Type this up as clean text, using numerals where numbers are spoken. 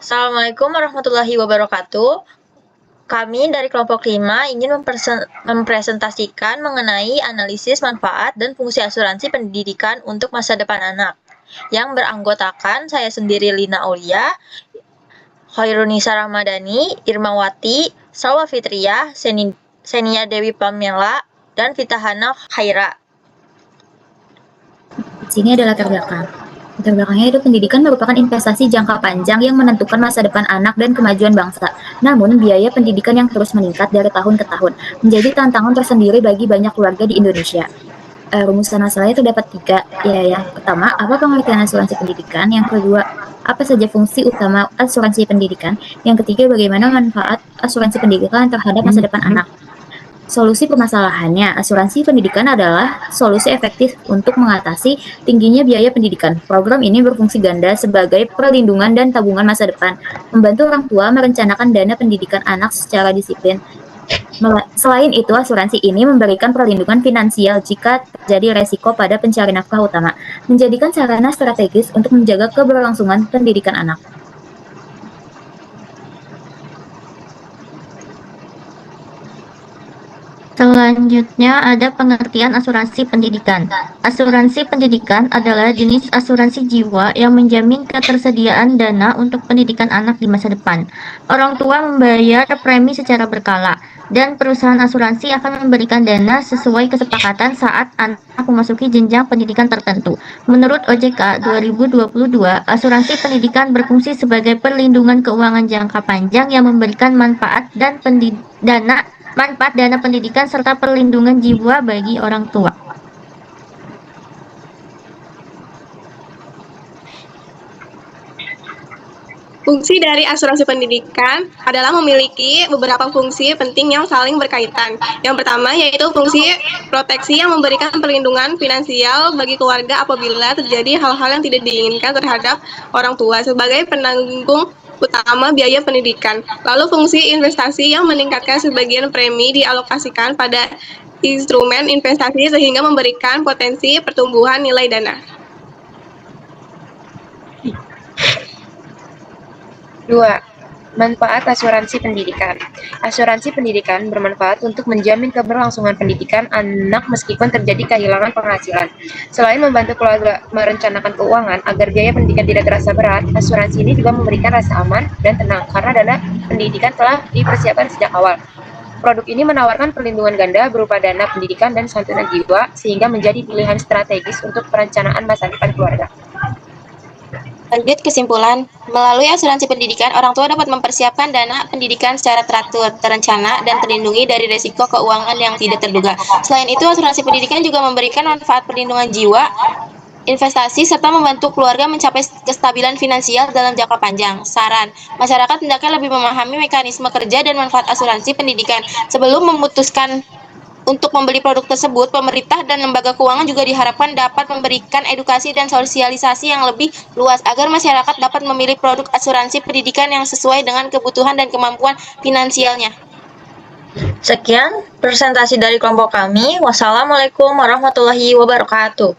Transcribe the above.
Assalamualaikum warahmatullahi wabarakatuh. Kami dari kelompok 5 ingin mempresentasikan mengenai analisis manfaat dan fungsi asuransi pendidikan untuk masa depan anak, yang beranggotakan saya sendiri Lina Aulia, Khairunisa Ramadhani, Irmawati, Salwa Fitriah, Senia Dewi Pamela, dan Fitahana Khaira. Sini ada latar belakang. Latar belakangnya itu pendidikan merupakan investasi jangka panjang yang menentukan masa depan anak dan kemajuan bangsa. Namun, biaya pendidikan yang terus meningkat dari tahun ke tahun menjadi tantangan tersendiri bagi banyak keluarga di Indonesia. Rumusan masalahnya terdapat 3. Yang pertama, apa pengertian asuransi pendidikan? Yang kedua, apa saja fungsi utama asuransi pendidikan? Yang ketiga, bagaimana manfaat asuransi pendidikan terhadap masa depan anak? Solusi permasalahannya, asuransi pendidikan adalah solusi efektif untuk mengatasi tingginya biaya pendidikan. Program ini berfungsi ganda sebagai perlindungan dan tabungan masa depan, membantu orang tua merencanakan dana pendidikan anak secara disiplin. Selain itu, asuransi ini memberikan perlindungan finansial jika terjadi resiko pada pencari nafkah utama, menjadikan sarana strategis untuk menjaga keberlangsungan pendidikan anak. Selanjutnya ada pengertian asuransi pendidikan. Asuransi pendidikan adalah jenis asuransi jiwa yang menjamin ketersediaan dana untuk pendidikan anak di masa depan. Orang tua membayar premi secara berkala, dan perusahaan asuransi akan memberikan dana sesuai kesepakatan saat anak memasuki jenjang pendidikan tertentu. Menurut OJK 2022, asuransi pendidikan berfungsi sebagai perlindungan keuangan jangka panjang yang memberikan manfaat dana pendidikan serta perlindungan jiwa bagi orang tua. Fungsi dari asuransi pendidikan adalah memiliki beberapa fungsi penting yang saling berkaitan. Yang pertama yaitu fungsi proteksi yang memberikan perlindungan finansial bagi keluarga apabila terjadi hal-hal yang tidak diinginkan terhadap orang tua sebagai penanggung utama biaya pendidikan. Lalu fungsi investasi yang meningkatkan sebagian premi dialokasikan pada instrumen investasi sehingga memberikan potensi pertumbuhan nilai dana. 2. Manfaat asuransi pendidikan. Asuransi pendidikan bermanfaat untuk menjamin keberlangsungan pendidikan anak meskipun terjadi kehilangan penghasilan. Selain membantu keluarga merencanakan keuangan agar biaya pendidikan tidak terasa berat, asuransi ini juga memberikan rasa aman dan tenang karena dana pendidikan telah dipersiapkan sejak awal. Produk ini menawarkan perlindungan ganda berupa dana pendidikan dan santunan jiwa sehingga menjadi pilihan strategis untuk perencanaan masa depan keluarga. Lanjut kesimpulan, melalui asuransi pendidikan, orang tua dapat mempersiapkan dana pendidikan secara teratur, terencana, dan terlindungi dari risiko keuangan yang tidak terduga. Selain itu, asuransi pendidikan juga memberikan manfaat perlindungan jiwa, investasi, serta membantu keluarga mencapai kestabilan finansial dalam jangka panjang. Saran, masyarakat hendaknya lebih memahami mekanisme kerja dan manfaat asuransi pendidikan. Sebelum memutuskan untuk membeli produk tersebut, pemerintah dan lembaga keuangan juga diharapkan dapat memberikan edukasi dan sosialisasi yang lebih luas agar masyarakat dapat memilih produk asuransi pendidikan yang sesuai dengan kebutuhan dan kemampuan finansialnya. Sekian presentasi dari kelompok kami. Wassalamualaikum warahmatullahi wabarakatuh.